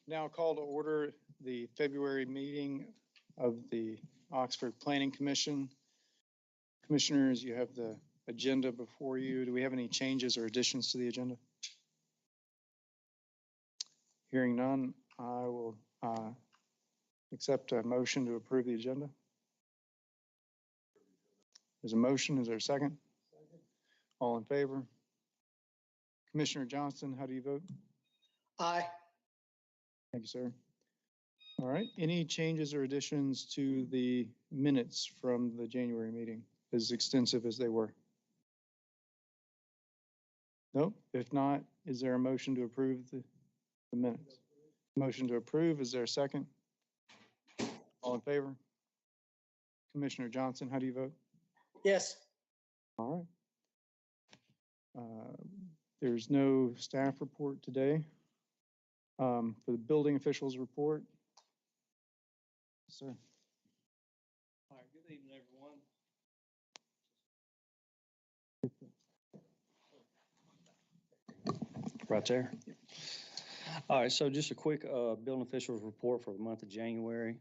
Now call to order the February meeting of the Oxford Planning Commission. Commissioners, you have the agenda before you. Do we have any changes or additions to the agenda? Hearing none, I will accept a motion to approve the agenda. There's a motion. Is there a second? Second. All in favor? Commissioner Johnston, how do you vote? Aye. Thank you, sir. All right. Any changes or additions to the minutes from the January meeting, as extensive as they were? Nope. If not, is there a motion to approve the minutes? Motion to approve. Is there a second? All in favor? Commissioner Johnson, how do you vote? Yes. All right. There's no staff report today. For the building officials report. Sir. All right, good evening, everyone. Right there. All right, so just a quick building officials report for the month of January.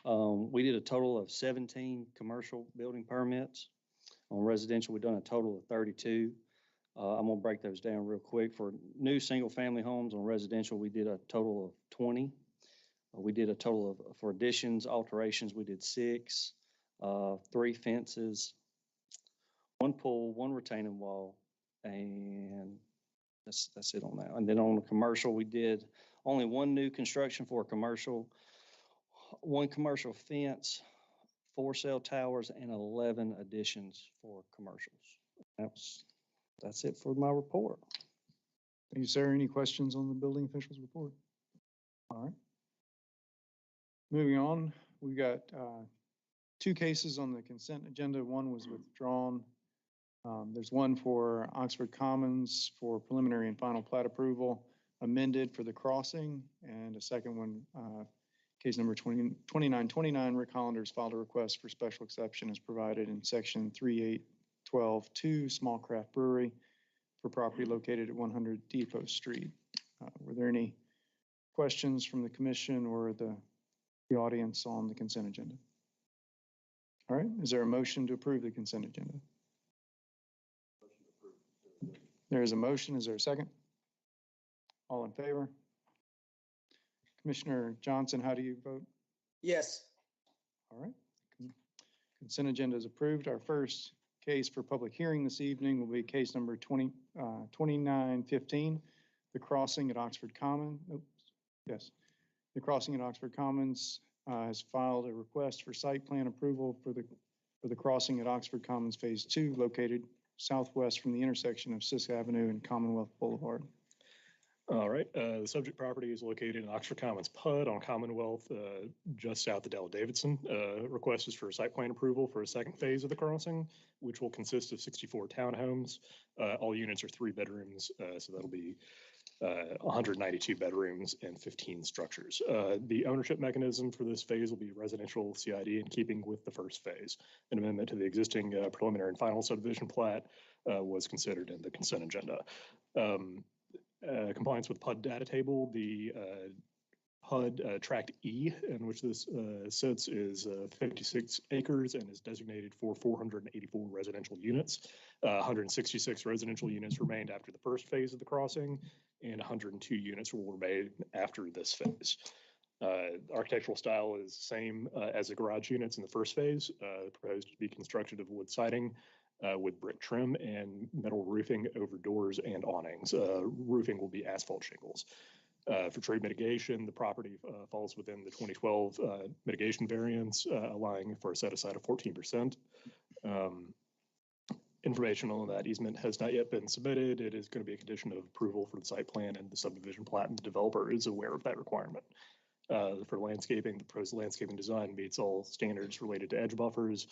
We did a total of 17 commercial building permits. On residential, we've done a total of 32. I'm gonna break those down real quick. For new single family homes on residential, we did a total of 20. We did a total of, for additions, alterations, we did 6, 3 fences, 1 pool, 1 retaining wall, and that's it on that. And then on the commercial, we did only 1 new construction for a commercial, 1 commercial fence, 4 cell towers, and 11 additions for commercials. That's it for my report. Thank you, sir. Any questions on the building officials report? All right. Moving on, we got 2 cases on the consent agenda. 1 was withdrawn. There's 1 for Oxford Commons for preliminary and final plat approval, amended for the crossing, and a second one, case number 2929, Rick Hollander's filed a request for special exception as provided in section 3812-2, small craft brewery for property located at 100 Depot Street. Were there any questions from the commission or the audience on the consent agenda? All right, is there a motion to approve the consent agenda? Motion to approve. There is a motion. Is there a second? All in favor? Commissioner Johnson, how do you vote? Yes. All right. Consent agenda is approved. Our first case for public hearing this evening will be case number 2915, the crossing at Oxford Commons. Oops. Yes. The crossing at Oxford Commons has filed a request for site plan approval for the crossing at Oxford Commons Phase 2, located southwest from the intersection of Sisk Avenue and Commonwealth Boulevard. All right. The subject property is located in Oxford Commons PUD on Commonwealth, just south of Della Davidson. Request is for site plan approval for a second phase of the crossing, which will consist of 64 townhomes. All units are 3 bedrooms, so that'll be 192 bedrooms and 15 structures. The ownership mechanism for this phase will be residential CID in keeping with the first phase. An amendment to the existing preliminary and final subdivision plat was considered in the consent agenda. Compliance with PUD data table, the PUD Tract E, in which this sits, is 56 acres and is designated for 484 residential units. 166 residential units remained after the first phase of the crossing, and 102 units will remain after this phase. Architectural style is the same as the garage units in the first phase, proposed to be constructed of wood siding, with brick trim and metal roofing over doors and awnings. Roofing will be asphalt shingles. For trade mitigation, the property falls within the 2012 mitigation variance, allowing for a set aside of 14%. Information on that easement has not yet been submitted. It is going to be a condition of approval for the site plan and the subdivision plat, and the developer is aware of that requirement. For landscaping, the proposed landscaping design meets all standards related to edge buffers,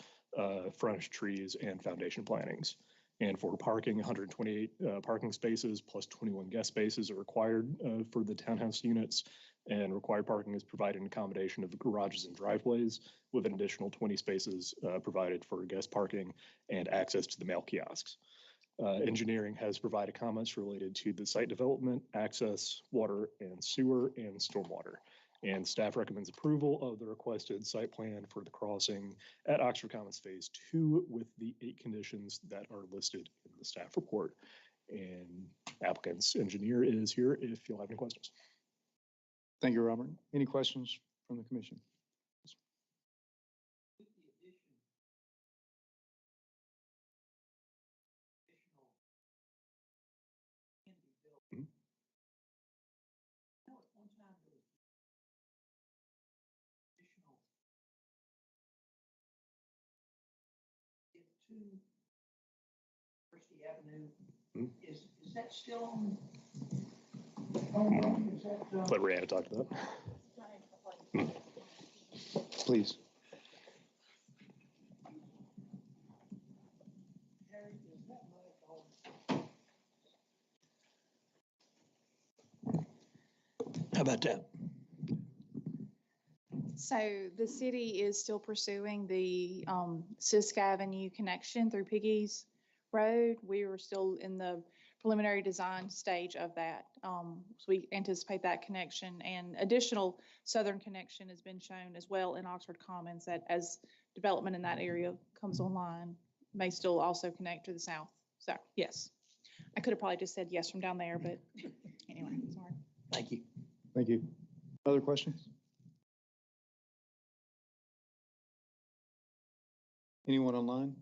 frontage trees, and foundation plantings. And for parking, 128 parking spaces plus 21 guest spaces are required for the townhouse units, and required parking is provided in accommodation of the garages and driveways, with an additional 20 spaces provided for guest parking and access to the mail kiosks. Engineering has provided comments related to the site development, access, water and sewer, and stormwater. And staff recommends approval of the requested site plan for the crossing at Oxford Commons Phase 2 with the 8 conditions that are listed in the staff report. And applicant's engineer is here if you'll have any questions. Thank you, Robert. Any questions from the commission? University Avenue, Hmm. is that still on? Is that, Let Rihanna talk to that. Please. Harry, is that right on? How about that? So the city is still pursuing the Sisk Avenue connection through Piggy's Road. We were still in the preliminary design stage of that. So we anticipate that connection, and additional southern connection has been shown as well in Oxford Commons, that as development in that area comes online, may still also connect to the south. So yes, I could have probably just said yes from down there, but anyway, sorry. Thank you. Thank you. Other questions? Anyone online?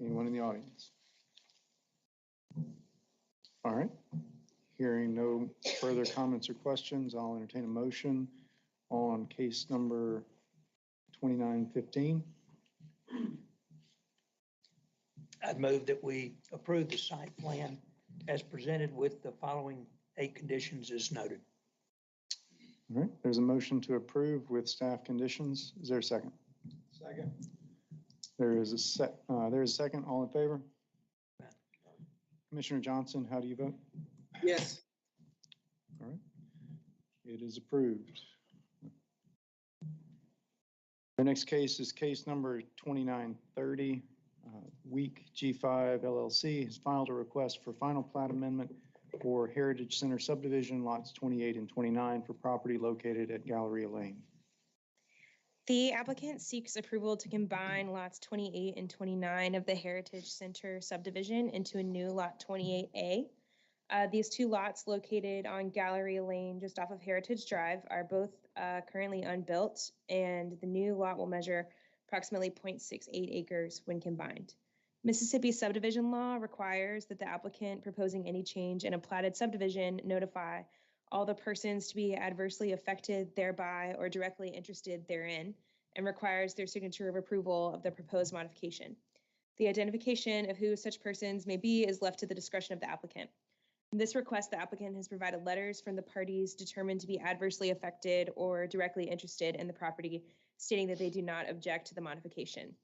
Anyone in the audience? All right. Hearing no further comments or questions, I'll entertain a motion on case number 2915. I'd move that we approve the site plan as presented with the following 8 conditions as noted. All right, there's a motion to approve with staff conditions. Is there a second? Second. There is a second. All in favor? Commissioner Johnson, how do you vote? Yes. All right. It is approved. The next case is case number 2930. Week G5 LLC has filed a request for final plat amendment for Heritage Center subdivision lots 28 and 29 for property located at Galleria Lane. The applicant seeks approval to combine lots 28 and 29 of the Heritage Center subdivision into a new lot 28A. These 2 lots located on Galleria Lane, just off of Heritage Drive, are both currently unbuilt, and the new lot will measure approximately 0.68 acres when combined. Mississippi subdivision law requires that the applicant proposing any change in a platted subdivision notify all the persons to be adversely affected thereby or directly interested therein, and requires their signature of approval of the proposed modification. The identification of who such persons may be is left to the discretion of the applicant. In this request, the applicant has provided letters from the parties determined to be adversely affected or directly interested in the property, stating that they do not object to the modification.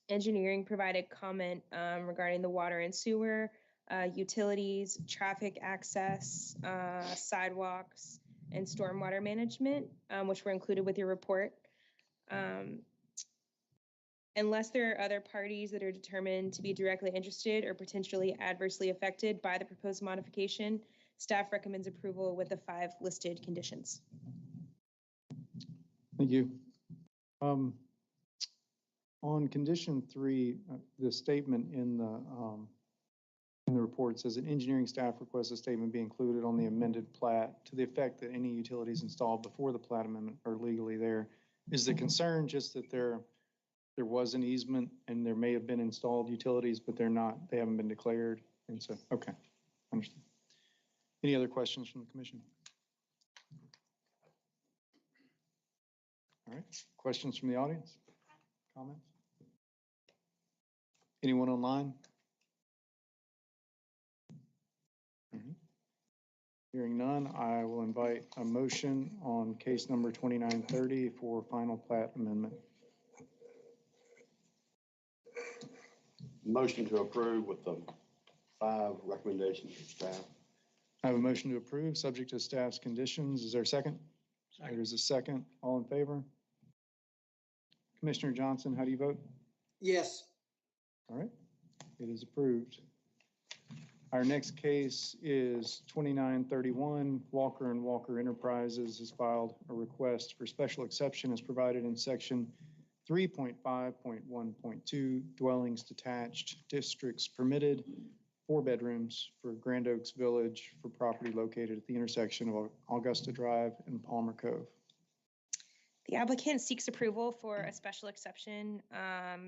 Engineering provided comment regarding the water and sewer, utilities, traffic access, sidewalks, and stormwater management, which were included with your report. Unless there are other parties that are determined to be directly interested or potentially adversely affected by the proposed modification, staff recommends approval with the 5 listed conditions. Thank you. On condition 3, the statement in the report says that engineering staff requests a statement be included on the amended plat to the effect that any utilities installed before the plat amendment are legally there. Is the concern just that there was an easement and there may have been installed utilities, but they haven't been declared? And so, okay, understand. Any other questions from the commission? All right, questions from the audience? Comments? Anyone online? Hearing none, I will invite a motion on case number 2930 for final plat amendment. Motion to approve with the 5 recommendations of staff. I have a motion to approve, subject to staff's conditions. Is there a second? There is a second. All in favor? Commissioner Johnson, how do you vote? Yes. All right, it is approved. Our next case is 2931. Walker and Walker Enterprises has filed a request for special exception as provided in section 3.5.1.2, dwellings detached, districts permitted, 4 bedrooms for Grand Oaks Village for property located at the intersection of Augusta Drive and Palmer Cove. The applicant seeks approval for a special exception of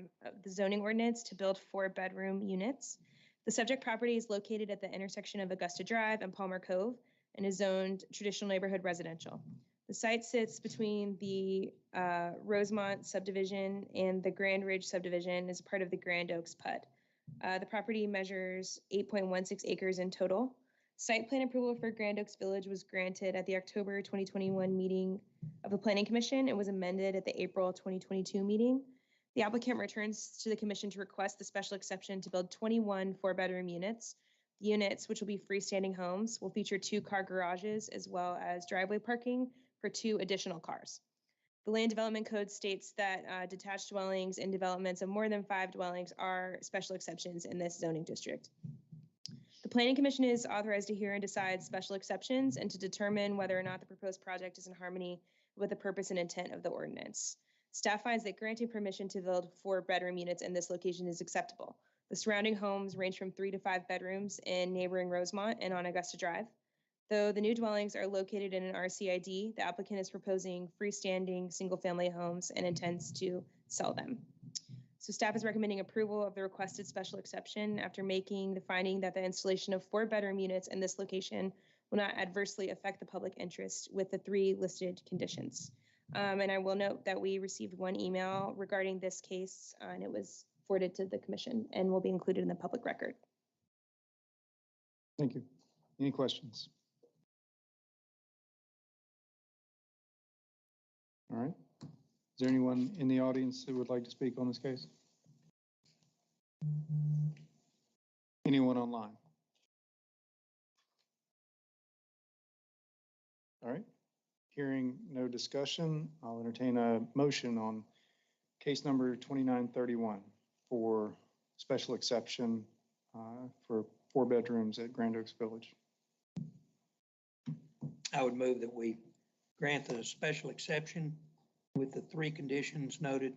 the zoning ordinance to build 4-bedroom units. The subject property is located at the intersection of Augusta Drive and Palmer Cove and is zoned traditional neighborhood residential. The site sits between the Rosemont subdivision and the Grand Ridge subdivision as part of the Grand Oaks PUD. The property measures 8.16 acres in total. Site plan approval for Grand Oaks Village was granted at the October 2021 meeting of the Planning Commission and was amended at the April 2022 meeting. The applicant returns to the commission to request the special exception to build 21 4-bedroom units. The units, which will be freestanding homes, will feature 2-car garages as well as driveway parking for 2 additional cars. The Land Development Code states that detached dwellings and developments of more than 5 dwellings are special exceptions in this zoning district. The Planning Commission is authorized to hear and decide special exceptions and to determine whether or not the proposed project is in harmony with the purpose and intent of the ordinance. Staff finds that granting permission to build 4-bedroom units in this location is acceptable. The surrounding homes range from 3 to 5 bedrooms in neighboring Rosemont and on Augusta Drive. Though the new dwellings are located in an RCID, the applicant is proposing freestanding single-family homes and intends to sell them. So staff is recommending approval of the requested special exception after making the finding that the installation of 4-bedroom units in this location will not adversely affect the public interest with the 3 listed conditions. And I will note that we received 1 email regarding this case, and it was forwarded to the commission and will be included in the public record. Thank you. Any questions? All right. Is there anyone in the audience who would like to speak on this case? Anyone online? All right. Hearing no discussion, I'll entertain a motion on case number 2931 for special exception for 4 bedrooms at Grand Oaks Village. I would move that we grant the special exception with the 3 conditions noted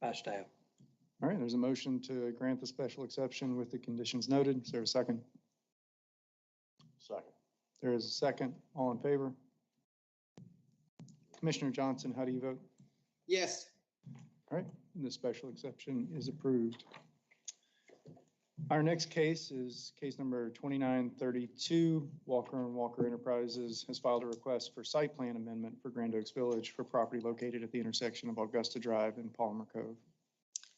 by staff. All right, there's a motion to grant the special exception with the conditions noted. Is there a second? Second. There is a second. All in favor? Commissioner Johnson, how do you vote? Yes. All right, the special exception is approved. Our next case is case number 2932. Walker and Walker Enterprises has filed a request for site plan amendment for Grand Oaks Village for property located at the intersection of Augusta Drive and Palmer Cove.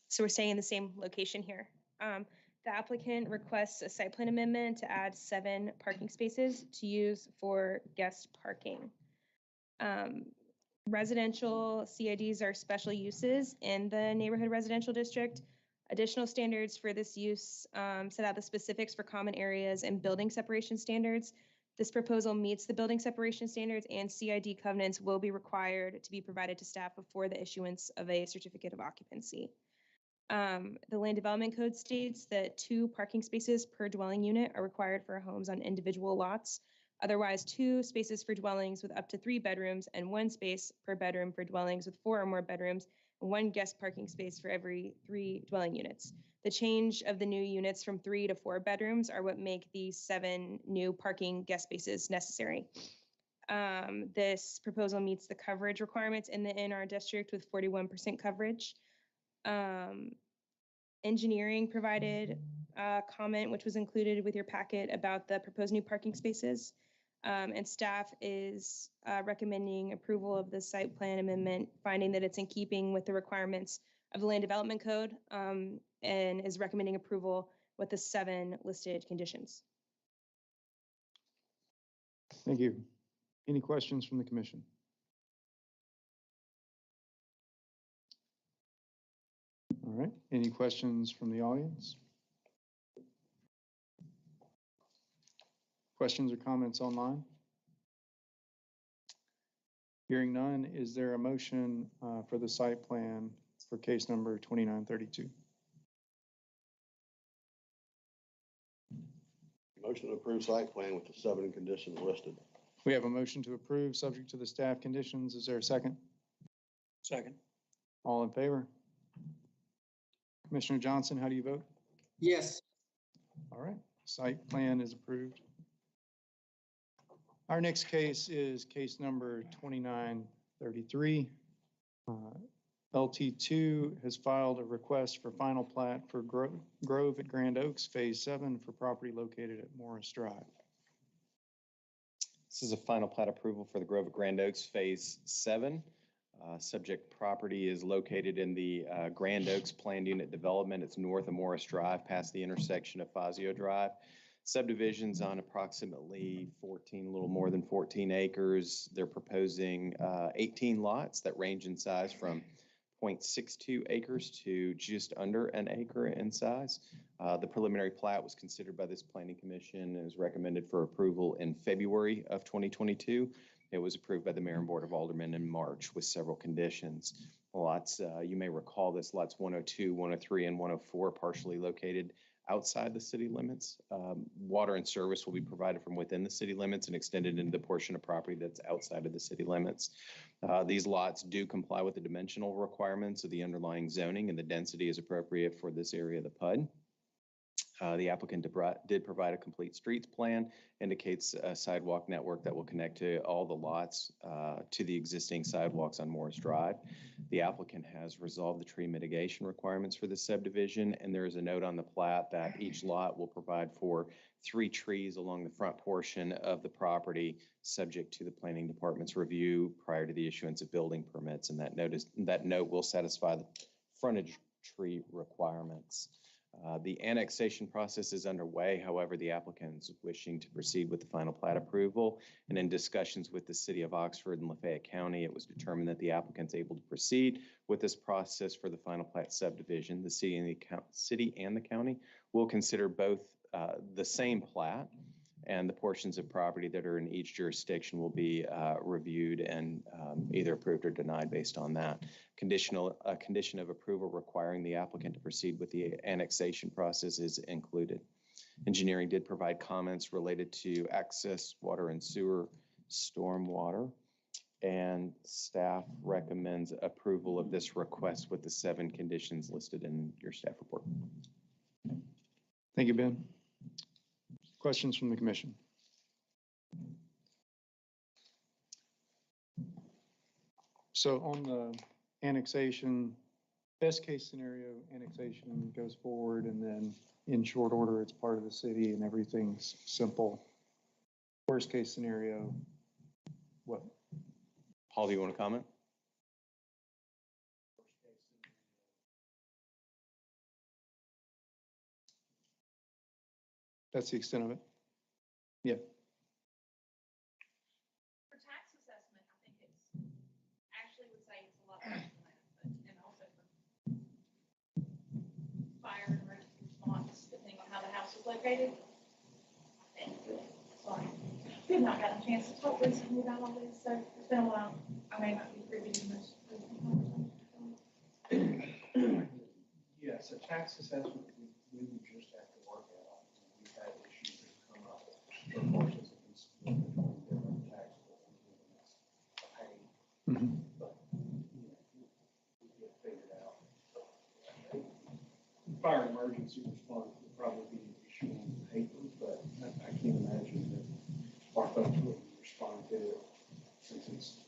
So we're staying in the same location here. The applicant requests a site plan amendment to add 7 parking spaces to use for guest parking. Residential CIDs are special uses in the neighborhood residential district. Additional standards for this use set out the specifics for common areas and building separation standards. This proposal meets the building separation standards, and CID covenants will be required to be provided to staff before the issuance of a certificate of occupancy. The Land Development Code states that 2 parking spaces per dwelling unit are required for homes on individual lots. Otherwise, 2 spaces for dwellings with up to 3 bedrooms and 1 space per bedroom for dwellings with 4 or more bedrooms, and 1 guest parking space for every 3 dwelling units. The change of the new units from 3 to 4 bedrooms are what make these 7 new parking guest spaces necessary. This proposal meets the coverage requirements in the NR district with 41% coverage. Engineering provided a comment which was included with your packet about the proposed new parking spaces. And staff is recommending approval of the site plan amendment, finding that it's in keeping with the requirements of the Land Development Code, and is recommending approval with the 7 listed conditions. Thank you. Any questions from the commission? All right, any questions from the audience? Questions or comments online? Hearing none, is there a motion for the site plan for case number 2932? Motion to approve site plan with the 7 conditions listed. We have a motion to approve, subject to the staff conditions. Is there a second? Second. All in favor? Commissioner Johnson, how do you vote? Yes. All right, site plan is approved. Our next case is case number 2933. LT2 has filed a request for final plat for Grove at Grand Oaks, Phase 7 for property located at Morris Drive. This is a final plat approval for the Grove at Grand Oaks Phase 7. Subject property is located in the Grand Oaks Planned Unit Development. It's north of Morris Drive, past the intersection of Fazio Drive. Subdivisions on approximately a little more than 14 acres. They're proposing 18 lots that range in size from 0.62 acres to just under an acre in size. The preliminary plat was considered by this planning commission and is recommended for approval in February of 2022. It was approved by the Mayor and Board of Aldermen in March with several conditions. Lots, you may recall this, lots 102, 103, and 104 partially located outside the city limits. Water and service will be provided from within the city limits and extended into the portion of property that's outside of the city limits. These lots do comply with the dimensional requirements of the underlying zoning, and the density is appropriate for this area of the PUD. The applicant did provide a complete streets plan, indicates a sidewalk network that will connect to all the lots to the existing sidewalks on Morris Drive. The applicant has resolved the tree mitigation requirements for this subdivision, and there is a note on the plat that each lot will provide for 3 trees along the front portion of the property, subject to the planning department's review prior to the issuance of building permits, and that note will satisfy the frontage tree requirements. The annexation process is underway. However, the applicant is wishing to proceed with the final plat approval. And in discussions with the city of Oxford and Lafayette County, it was determined that the applicant's able to proceed with this process for the final plat subdivision. The city and the county will consider both the same plat, and the portions of property that are in each jurisdiction will be reviewed and either approved or denied based on that. A condition of approval requiring the applicant to proceed with the annexation process is included. Engineering did provide comments related to access, water and sewer, stormwater, and staff recommends approval of this request with the 7 conditions listed in your staff report. Thank you, Ben. Questions from the commission? So on the annexation, best case scenario, annexation goes forward, and then in short order, it's part of the city and everything's simple. Worst case scenario, what? Paul, do you want to comment? That's the extent of it? Yeah. For tax assessment, I think it's, actually would say it's a lot less than that, but, and also for fire and emergency response, depending on how the house is located. I think, sorry, we've not gotten a chance to talk recently about all this, so it's been a while. I may not be privy to most of the conversation. Yes, a tax assessment, we would just have to work out. We've had issues that come up. For portions of this, between different tax bills and pay, but, we get figured out. Fire emergency response would probably be an issue on paper, but I can't imagine that our folks would respond to it since it's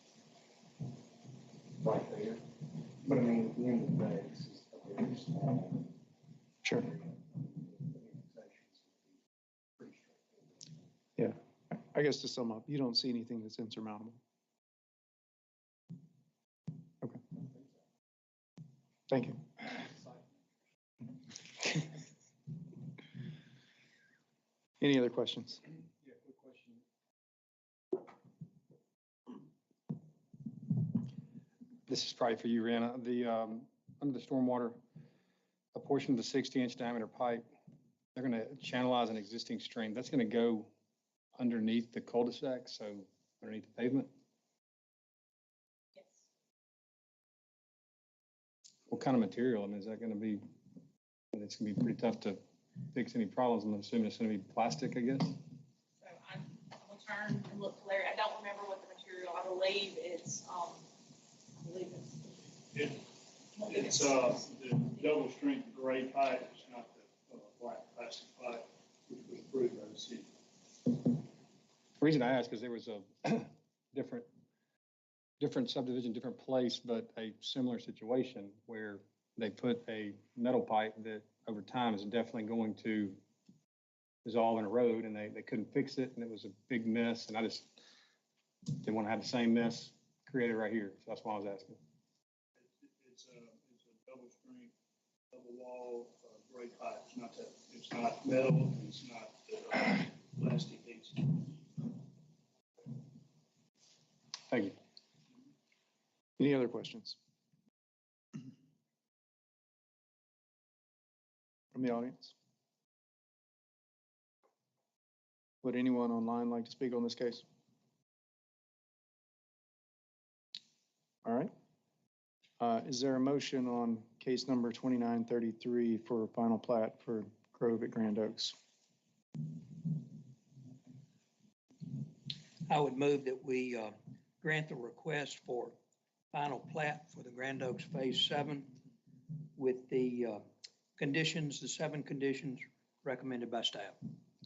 right there. But I mean, at the end of the day, this is a very small. Sure. Yeah, I guess to sum up, you don't see anything that's insurmountable. Okay. Thank you. Any other questions? Yeah, quick question. This is probably for you, Rana. Under the stormwater, a portion of the 60-inch diameter pipe, they're going to channelize an existing stream. That's going to go underneath the cul-de-sac, so underneath the pavement. Yes. What kind of material? I mean, is that going to be, it's going to be pretty tough to fix any problems. I'm assuming it's gonna be plastic, I guess. So I will turn and look for Larry. I don't remember what the material, I believe it's, It's the double strength gray pipe, it's not the black plastic pipe, which was approved by the city. The reason I asked is there was a different subdivision, different place, but a similar situation where they put a metal pipe that over time is definitely going to dissolve in a road, and they couldn't fix it, and it was a big mess, and I just didn't want to have the same mess created right here, so that's why I was asking. It's a double strength, double wall, gray pipe, it's not metal, it's not plastic piece. Thank you. Any other questions? From the audience? Would anyone online like to speak on this case? All right. Is there a motion on case number 2933 for final plat for Grove at Grand Oaks? I would move that we grant the request for final plat for the Grand Oaks Phase 7 with the conditions, the 7 conditions recommended by staff.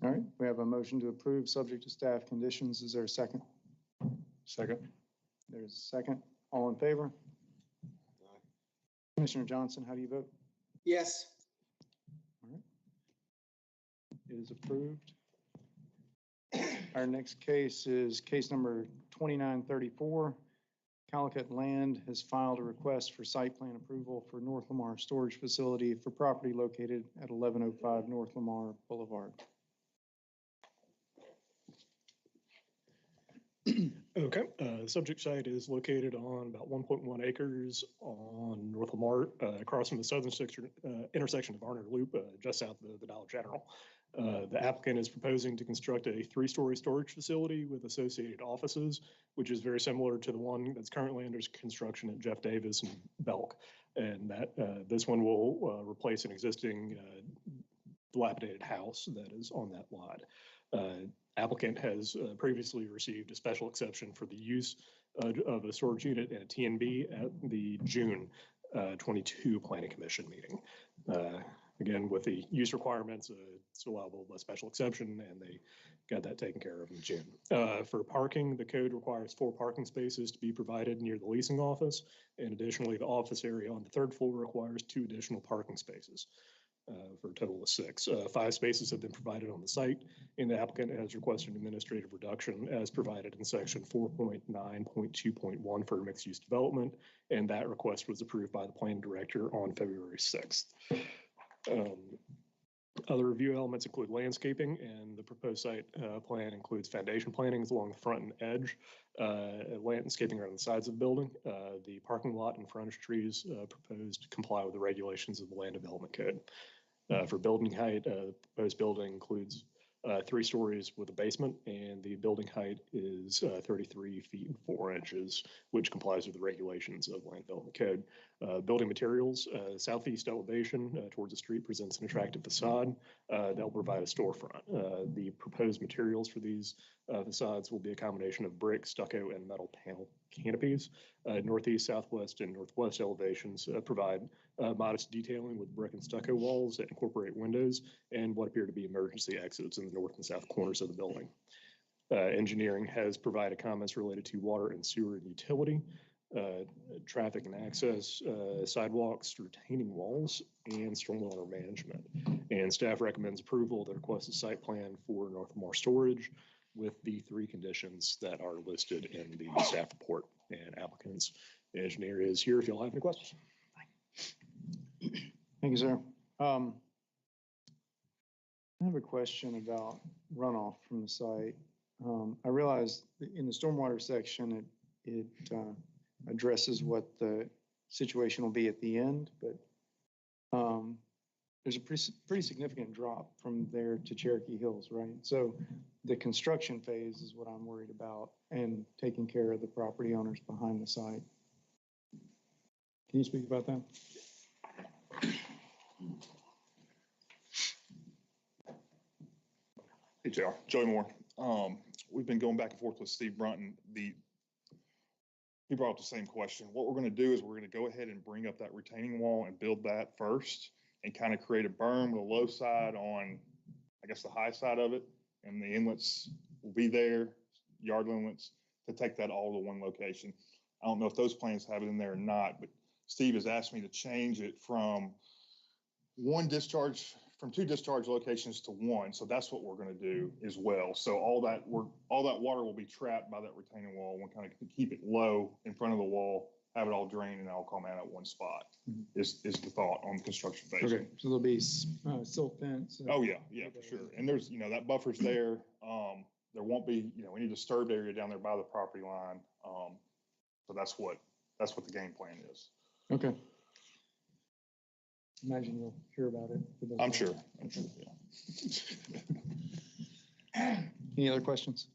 All right, we have a motion to approve, subject to staff conditions. Is there a second? Second. There's a second. All in favor? Commissioner Johnson, how do you vote? Yes. All right. It is approved. Our next case is case number 2934. Calicut Land has filed a request for site plan approval for North Lamar Storage Facility for property located at 1105 North Lamar Boulevard. Okay, subject site is located on about 1.1 acres on North Lamar, across from the southern intersection of Arner Loop, just south of the Dollar General. The applicant is proposing to construct a 3-story storage facility with associated offices, which is very similar to the one that's currently under construction at Jeff Davis and Belk. And that this one will replace an existing dilapidated house that is on that lot. Applicant has previously received a special exception for the use of a storage unit and a TNB at the June 22 Planning Commission meeting. Again, with the use requirements, it's allowable by special exception, and they got that taken care of in June. For parking, the code requires 4 parking spaces to be provided near the leasing office. And additionally, the office area on the 3rd floor requires 2 additional parking spaces. For a total of 6. 5 spaces have been provided on the site, and the applicant has requested administrative reduction as provided in section 4.9.2.1 for mixed-use development, and that request was approved by the planning director on February 6th. Other review elements include landscaping, and the proposed site plan includes foundation plantings along the front and edge, landscaping around the sides of the building. The parking lot and frontage trees proposed to comply with the regulations of the Land Development Code. For building height, the proposed building includes 3 stories with a basement, and the building height is 33 feet and 4 inches, which complies with the regulations of Land Development Code. Building materials, southeast elevation towards the street presents an attractive facade that will provide a storefront. The proposed materials for these facades will be a combination of brick, stucco, and metal panel canopies. Northeast, southwest, and northwest elevations provide modest detailing with brick and stucco walls that incorporate windows and what appear to be emergency exits in the north and south corners of the building. Engineering has provided comments related to water and sewer and utility, traffic and access, sidewalks, retaining walls, and stormwater management. And staff recommends approval of the requested site plan for North Lamar Storage with the 3 conditions that are listed in the staff report. And applicant's engineer is here if y'all have any questions. Thank you, sir. I have a question about runoff from the site. I realize that in the stormwater section, it addresses what the situation will be at the end, but there's a pretty significant drop from there to Cherokee Hills, right? So the construction phase is what I'm worried about, and taking care of the property owners behind the site. Can you speak about that? Hey, JR, Joey Moore. We've been going back and forth with Steve Brunton. He brought up the same question. What we're gonna do is we're gonna go ahead and bring up that retaining wall and build that first and kind of create a berm with a low side on, I guess, the high side of it. And the inlets will be there, yard inlets, to take that all to one location. I don't know if those plans have it in there or not, but Steve has asked me to change it from two discharge locations to one. So that's what we're going to do as well. So all that water will be trapped by that retaining wall. We'll kind of keep it low in front of the wall, have it all drained, and it'll come out at one spot. Is the thought on the construction phase. Okay, so there'll be silt fence. Oh, yeah, for sure. And there's, that buffer's there. There won't be, any disturbed area down there by the property line. So that's what the game plan is. Okay. Imagine you'll hear about it. I'm sure, yeah. Any other questions?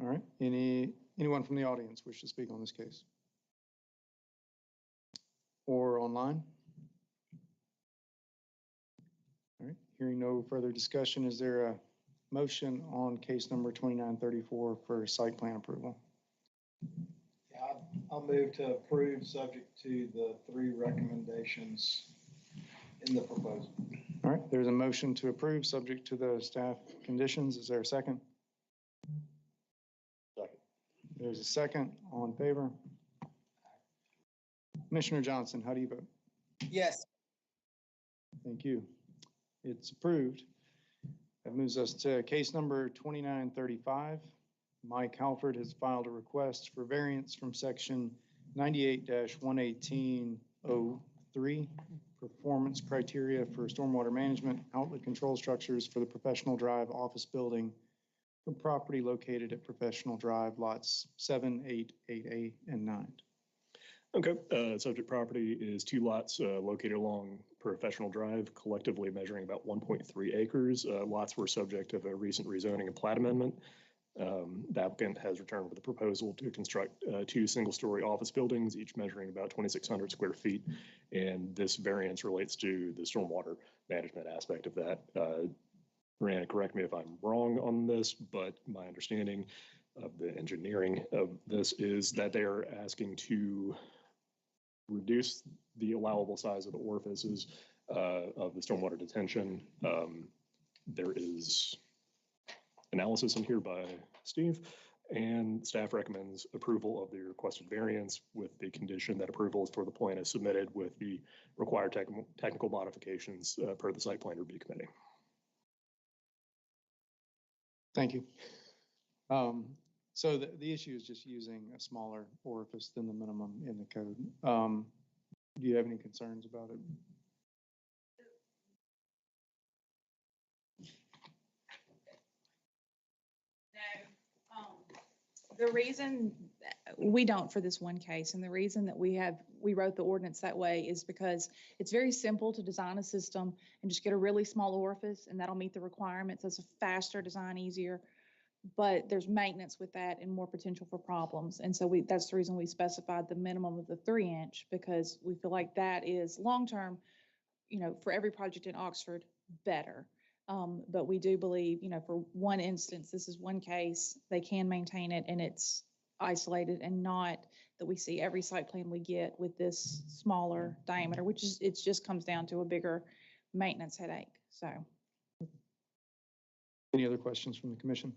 All right, anyone from the audience wish to speak on this case? Or online? All right, hearing no further discussion, is there a motion on case number 2934 for site plan approval? Yeah, I'll move to approve, subject to the 3 recommendations in the proposal. All right, there's a motion to approve, subject to the staff conditions. Is there a second? Second. There's a second. All in favor? Commissioner Johnson, how do you vote? Yes. Thank you. It's approved. That moves us to case number 2935. Mike Halford has filed a request for variance from section 98-118.03, performance criteria for stormwater management outlet control structures for the Professional Drive office building for property located at Professional Drive, lots 7, 8, 8A, and 9. Okay, subject property is 2 lots located along Professional Drive, collectively measuring about 1.3 acres. Lots were subject of a recent rezoning and plat amendment. The applicant has returned with a proposal to construct 2 single-story office buildings, each measuring about 2,600 square feet. And this variance relates to the stormwater management aspect of that. Rana, correct me if I'm wrong on this, but my understanding of the engineering of this is that they are asking to reduce the allowable size of the orifices of the stormwater detention. There is analysis in here by Steve, and staff recommends approval of the requested variance with the condition that approval is for the plan is submitted with the required technical modifications per the site plan review committee. Thank you. So the issue is just using a smaller orifice than the minimum in the code. Do you have any concerns about it? The reason we don't for this one case, and the reason that we wrote the ordinance that way is because it's very simple to design a system and just get a really small orifice, and that'll meet the requirements. It's a faster design, easier, but there's maintenance with that and more potential for problems. And so that's the reason we specified the minimum of the 3-inch, because we feel like that is long-term, for every project in Oxford, better. But we do believe, for one instance, this is one case, they can maintain it and it's isolated, and not that we see every site plan we get with this smaller diameter, it just comes down to a bigger maintenance headache. So. Any other questions from the commission?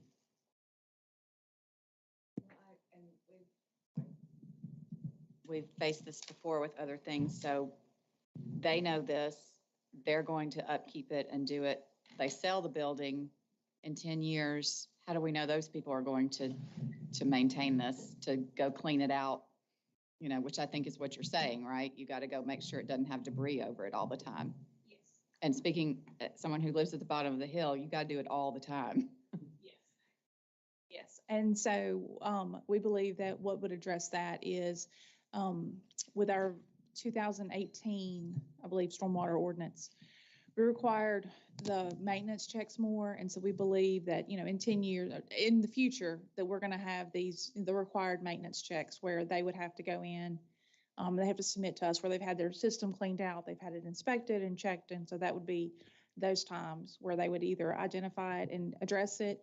We've faced this before with other things, so they know this. They're going to upkeep it and do it. They sell the building in 10 years. How do we know those people are going to maintain this, to go clean it out? Which I think is what you're saying, right? You got to go make sure it doesn't have debris over it all the time. Yes. And speaking as someone who lives at the bottom of the hill, you got to do it all the time. Yes. Yes. And so we believe that what would address that is with our 2018, I believe, stormwater ordinance, we required the maintenance checks more. And so we believe that, in 10 years, in the future, that we're going to have the required maintenance checks where they would have to go in They have to submit to us where they've had their system cleaned out, they've had it inspected and checked, and so that would be those times where they would either identify it and address it,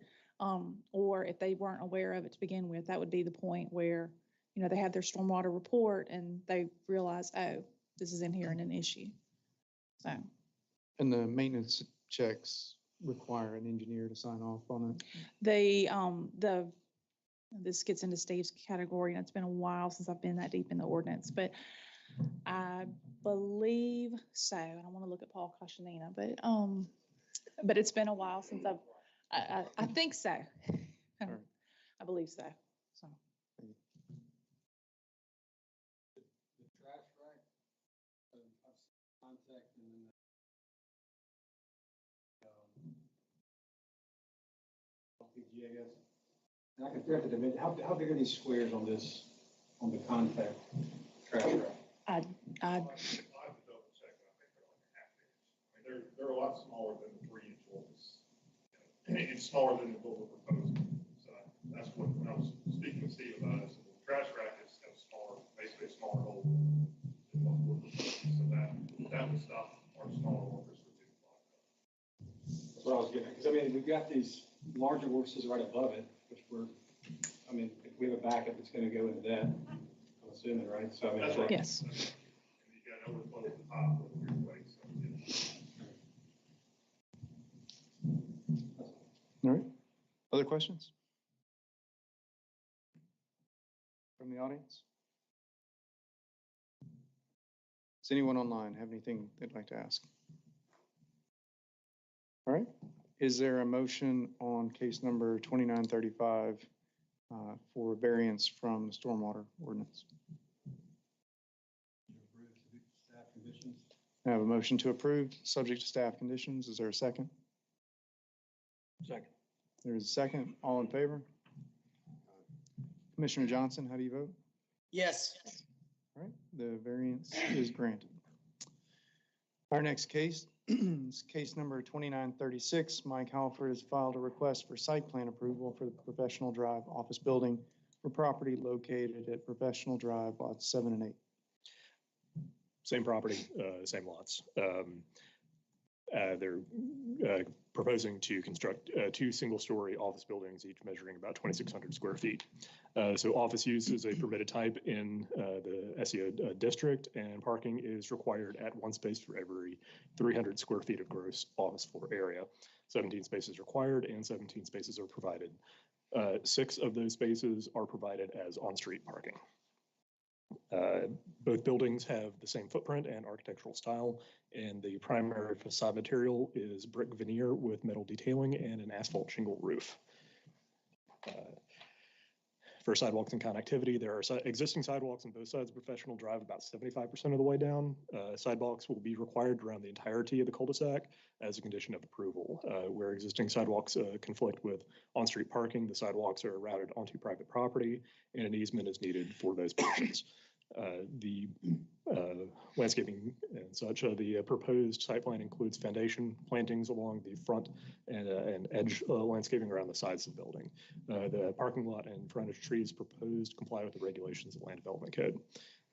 or if they weren't aware of it to begin with, that would be the point where, you know, they have their stormwater report and they realize, oh, this is inherent an issue. So, And the maintenance checks require an engineer to sign off on it. this gets into Steve's category, and it's been a while since I've been that deep in the ordinance, but I believe so. I don't want to look at Paul Coscionina, but it's been a while since I think so. right. I believe so, so. The trash rack, I've contacted LPG, I guess. And I can figure out the dimension. How big are these squares on this, on the contact trash rack? I, I have to double check, but I think they're like a half inch. I mean, they're a lot smaller than the 3-inch ones. And it's smaller than what we're proposing. So that's what, when I was speaking with Steve about it, so the trash rack is smaller, basically a smaller hole than what we're proposing. So that would stop our smaller workers from being blocked up. That's what I was getting at, because I mean, we've got these larger works right above it, which I mean, if we have a backup, it's gonna go into that, I'm assuming, right? So I mean, That's right. Yes. And you got overflow at the top with your weight, so yeah. All right. Other questions? From the audience? Does anyone online have anything they'd like to ask? All right. Is there a motion on case number 2935 for variance from the stormwater ordinance? Staff conditions. I have a motion to approve, subject to staff conditions. Is there a second? Second. There is a second. All in favor? Commissioner Johnson, how do you vote? Yes. All right, the variance is granted. Our next case is case number 2936. Mike Halford has filed a request for site plan approval for the Professional Drive office building for property located at Professional Drive lots 7 and 8. Same property, same lots. They're proposing to construct 2 single-story office buildings, each measuring about 2,600 square feet. So office use is a permitted type in the SEO district, and parking is required at 1 space for every 300 square feet of gross office floor area. 17 spaces required and 17 spaces are provided. 6 of those spaces are provided as on-street parking. Both buildings have the same footprint and architectural style, and the primary facade material is brick veneer with metal detailing and an asphalt shingle roof. For sidewalks and connectivity, there are existing sidewalks on both sides of Professional Drive, about 75% of the way down. Sidewalks will be required around the entirety of the cul-de-sac as a condition of approval. Where existing sidewalks conflict with on-street parking, the sidewalks are routed onto private property, and an easement is needed for those portions. The landscaping and such, the proposed site plan includes foundation plantings along the front and edge landscaping around the sides of the building. The parking lot and frontage trees proposed comply with the regulations of the Land Development Code.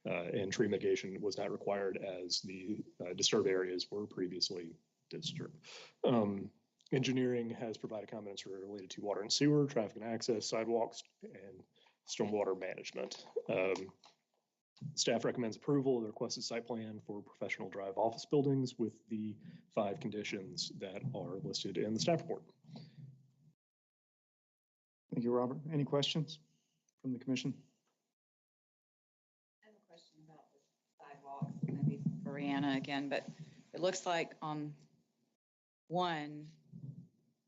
And tree mitigation was not required as the disturbed areas were previously disturbed. Engineering has provided comments related to water and sewer, traffic and access, sidewalks, and stormwater management. Staff recommends approval of the requested site plan for Professional Drive office buildings with the 5 conditions that are listed in the staff report. Thank you, Robert. Any questions from the commission? I have a question about the sidewalks, maybe for Brianna again, but it looks like on one,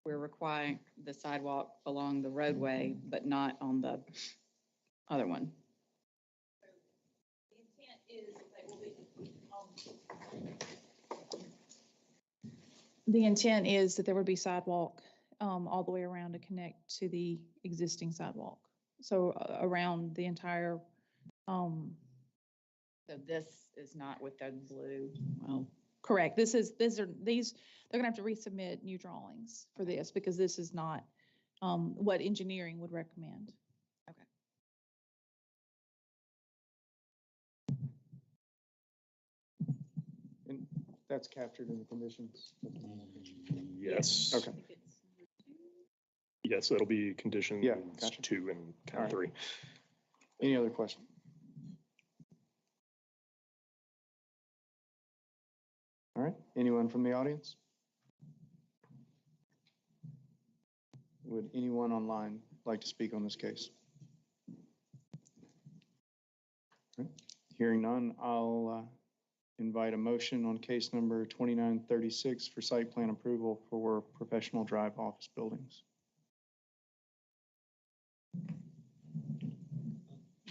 we're requiring the sidewalk along the roadway, but not on the other one. The intent is that there would be sidewalk all the way around to connect to the existing sidewalk. So around the entire, So this is not with the blue, well, correct. They're gonna have to resubmit new drawings for this because this is not what engineering would recommend. that's captured in the conditions. Yes. Okay. Yes, that'll be conditions gotcha. 2 and All right. 3. Any other question? All right, anyone from the audience? Would anyone online like to speak on this case? All right, hearing none, I'll invite a motion on case number 2936 for site plan approval for professional drive office buildings.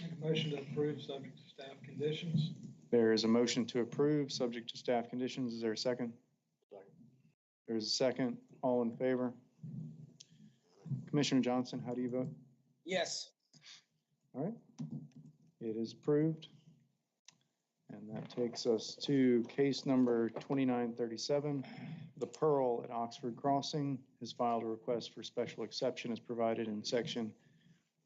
Make a motion to approve, subject to staff conditions. There is a motion to approve, subject to staff conditions. Is there a second? Second. There is a second. All in favor? Commissioner Johnson, how do you vote? Yes. All right. It is approved. And that takes us to case number 2937. The Pearl at Oxford Crossing has filed a request for special exception as provided in section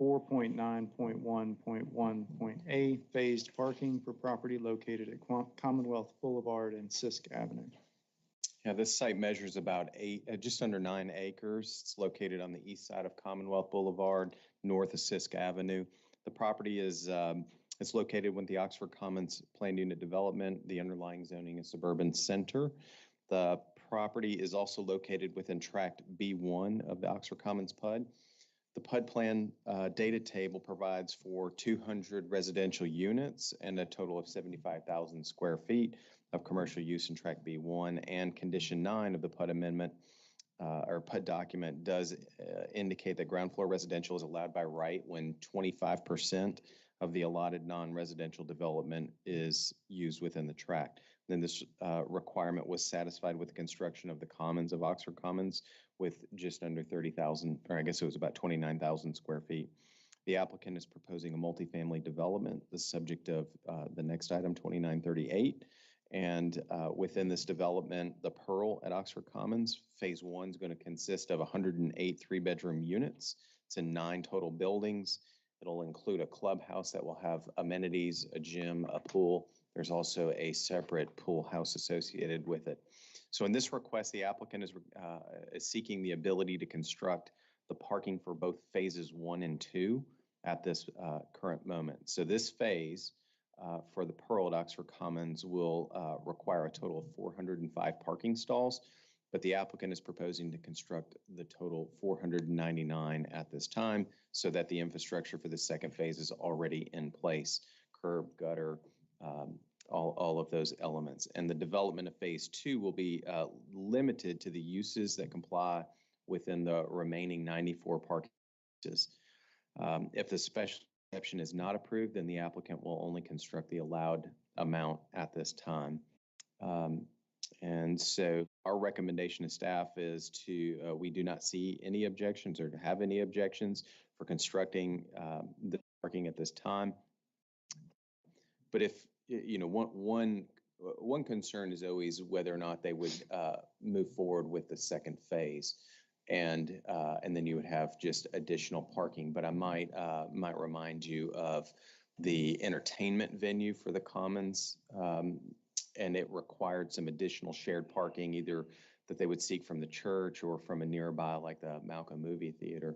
4.9.1.1.a, phased parking for property located at Commonwealth Boulevard and Sisk Avenue. Yeah, this site measures about just under 9 acres. It's located on the east side of Commonwealth Boulevard, north of Sisk Avenue. The property is it's located with the Oxford Commons Planned Unit Development. The underlying zoning is suburban center. The property is also located within tract B1 of the Oxford Commons PUD. The PUD plan data table provides for 200 residential units and a total of 75,000 square feet of commercial use in tract B1, and condition 9 of the PUD amendment or PUD document does indicate that ground floor residential is allowed by right when 25% of the allotted non-residential development is used within the tract. Then this requirement was satisfied with the construction of the commons of Oxford Commons with just under 30,000, or I guess it was about 29,000 square feet. The applicant is proposing a multifamily development, the subject of the next item, 2938. And within this development, the Pearl at Oxford Commons, phase 1 is going to consist of 108 3-bedroom units. It's in 9 total buildings. It'll include a clubhouse that will have amenities, a gym, a pool. There's also a separate pool house associated with it. So in this request, the applicant is seeking the ability to construct the parking for both phases 1 and 2 at this current moment. So this phase for the Pearl at Oxford Commons will require a total of 405 parking stalls, but the applicant is proposing to construct the total 499 at this time so that the infrastructure for the second phase is already in place, curb, gutter, all of those elements. And the development of phase 2 will be limited to the uses that comply within the remaining 94 parking spaces. If the special exception is not approved, then the applicant will only construct the allowed amount at this time. And so our recommendation to staff is to, we do not see any objections or to have any objections for constructing the parking at this time. But if, you know, one concern is always whether or not they would move forward with the second phase. And then you would have just additional parking. But I might remind you of the entertainment venue for the Commons, and it required some additional shared parking, either that they would seek from the church or from a nearby, like the Malcolm Movie Theater.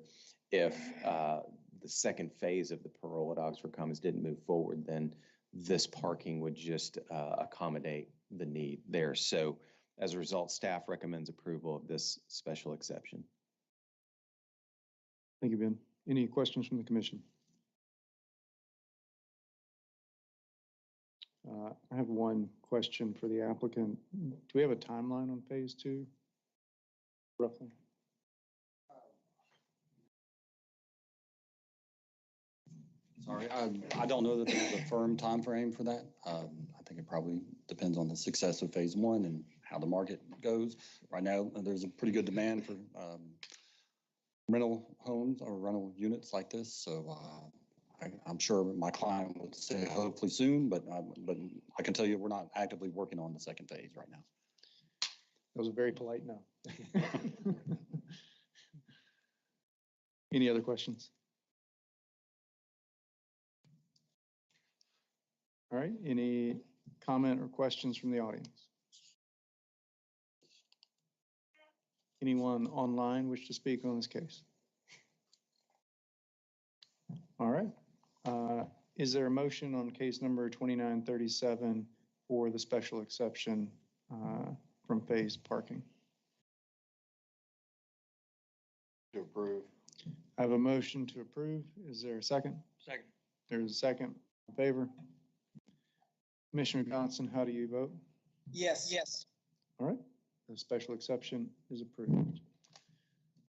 If the second phase of the Pearl at Oxford Commons didn't move forward, then this parking would just accommodate the need there. So as a result, staff recommends approval of this special exception. Thank you, Ben. Any questions from the commission? I have one question for the applicant. Do we have a timeline on phase 2, roughly? Sorry, I don't know that there's a firm time frame for that. I think it probably depends on the success of phase 1 and how the market goes. Right now, there's a pretty good demand for rental homes or rental units like this. So I'm sure my client would say hopefully soon, but I can tell you we're not actively working on the second phase right now. That was a very polite no. Any other questions? All right, any comment or questions from the audience? Anyone online wish to speak on this case? All right. Is there a motion on case number 2937 for the special exception from phase parking? To approve. I have a motion to approve. Is there a second? Second. There's a second. In favor? Commissioner Johnson, how do you vote? Yes. Yes. All right, the special exception is approved.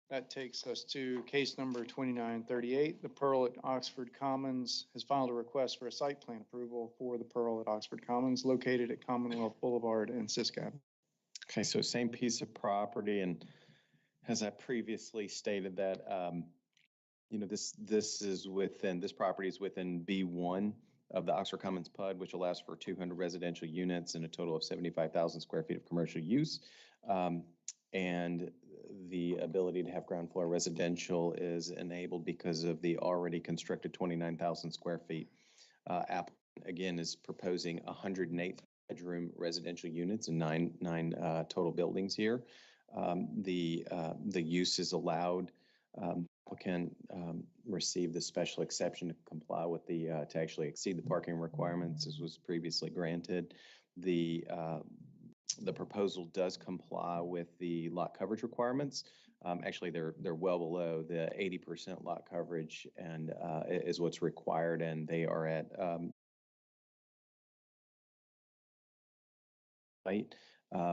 That takes us to case number 2938. The Pearl at Oxford Commons has filed a request for a site plan approval for the Pearl at Oxford Commons located at Commonwealth Boulevard and Sisk Avenue. Okay, so same piece of property, and as I previously stated that, this property is within B1 of the Oxford Commons PUD, which allows for 200 residential units and a total of 75,000 square feet of commercial use. And the ability to have ground floor residential is enabled because of the already constructed 29,000 square feet. Applicant, again, is proposing 108 bedroom residential units and nine total buildings here. The use is allowed. Applicant received the special exception to comply with to actually exceed the parking requirements as was previously granted. The proposal does comply with the lot coverage requirements. Actually, they're well below the 80% lot coverage and is what's required, and they are at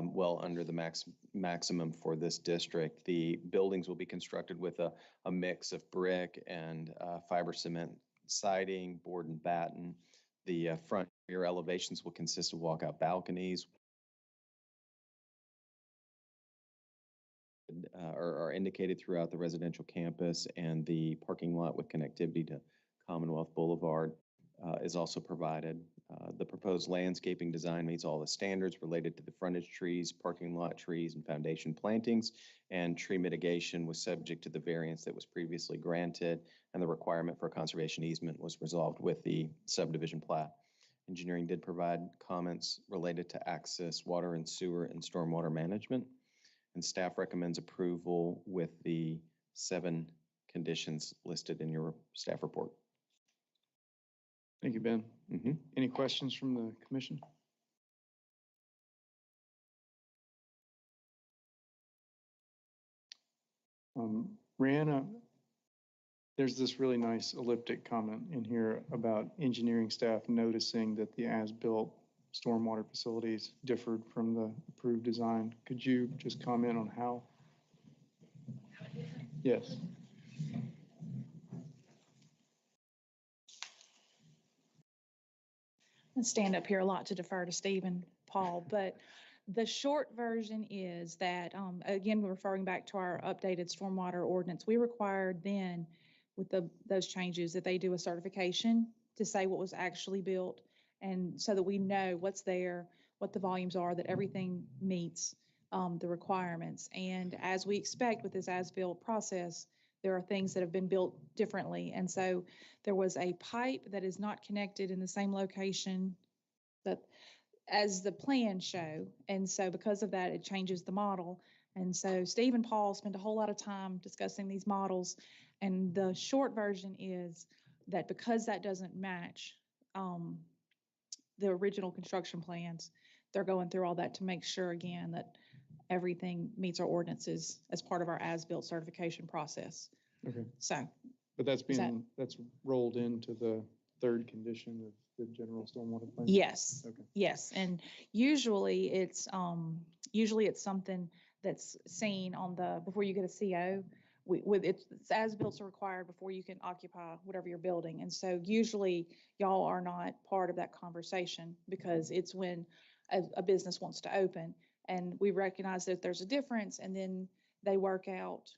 well under the maximum for this district. The buildings will be constructed with a mix of brick and fiber cement siding, board and batten. The front rear elevations will consist of walkout balconies. Are indicated throughout the residential campus, and the parking lot with connectivity to Commonwealth Boulevard is also provided. The proposed landscaping design meets all the standards related to the frontage trees, parking lot trees, and foundation plantings, and tree mitigation was subject to the variance that was previously granted, and the requirement for a conservation easement was resolved with the subdivision plat. Engineering did provide comments related to access, water and sewer, and stormwater management. And staff recommends approval with the 7 conditions listed in your staff report. Thank you, Ben. Any questions from the commission? Rihanna, there's this really nice elliptic comment in here about engineering staff noticing that the as-built stormwater facilities differed from the approved design. Could you just comment on how? Yes. I stand up here a lot to defer to Steve and Paul, but the short version is that, again, we're referring back to our updated stormwater ordinance. We required then with those changes that they do a certification to say what was actually built, and so that we know what's there, what the volumes are, that everything meets the requirements. And as we expect with this as-built process, there are things that have been built differently. And so there was a pipe that is not connected in the same location that as the plans show. And so because of that, it changes the model. And so Steve and Paul spent a whole lot of time discussing these models. And the short version is that because that doesn't match the original construction plans, they're going through all that to make sure again that everything meets our ordinances as part of our as-built certification process. Okay. So. But that's rolled into the 3rd condition of the general stormwater plan? Yes. Okay. Yes. And usually it's something that's seen on before you get a CO. It's as-built are required before you can occupy whatever you're building. And so usually y'all are not part of that conversation because it's when a business wants to open. And we recognize that there's a difference, and then they work out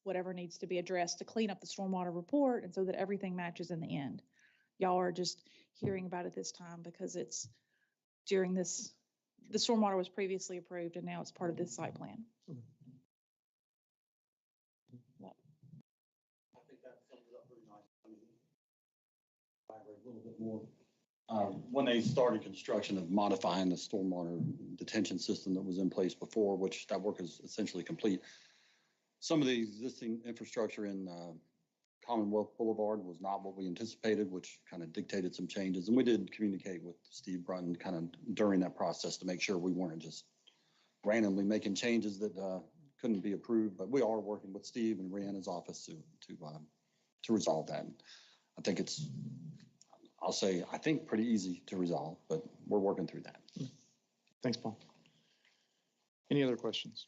whatever needs to be addressed to clean up the stormwater report and so that everything matches in the end. Y'all are just hearing about it this time because it's during the stormwater was previously approved and now it's part of this site plan. I think that sums it up pretty nice. I mean, elaborate a little bit more. When they started construction of modifying the stormwater detention system that was in place before, which that work is essentially complete. Some of the existing infrastructure in Commonwealth Boulevard was not what we anticipated, which kind of dictated some changes. And we did communicate with Steve Brunton kind of during that process to make sure we weren't just randomly making changes that couldn't be approved. But we are working with Steve and Rihanna's office to resolve that. I think it's, I think pretty easy to resolve, but we're working through that. Thanks, Paul. Any other questions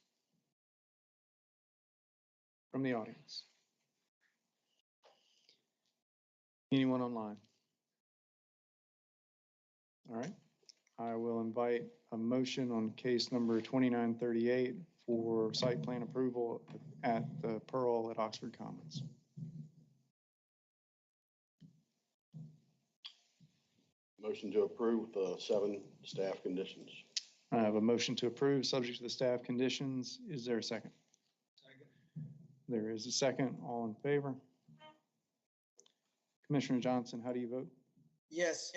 from the audience? Anyone online? All right. I will invite a motion on case number 2938 for site plan approval at the Pearl at Oxford Commons. Motion to approve with the 7 staff conditions. I have a motion to approve, subject to the staff conditions. Is there a second? Second. There is a second. All in favor? Commissioner Johnson, how do you vote? Yes.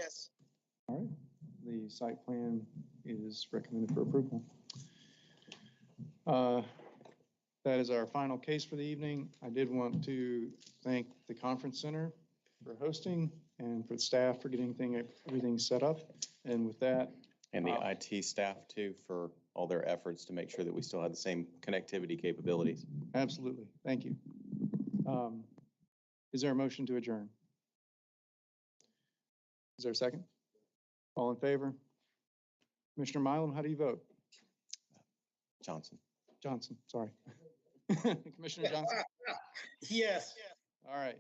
All right. The site plan is recommended for approval. That is our final case for the evening. I did want to thank the conference center for hosting and for the staff for getting everything set up. And with that. And the IT staff too for all their efforts to make sure that we still have the same connectivity capabilities. Absolutely. Thank you. Is there a motion to adjourn? Is there a second? All in favor? Commissioner Mylum, how do you vote? Johnson. Johnson, sorry. Commissioner Johnson? Yes. All right.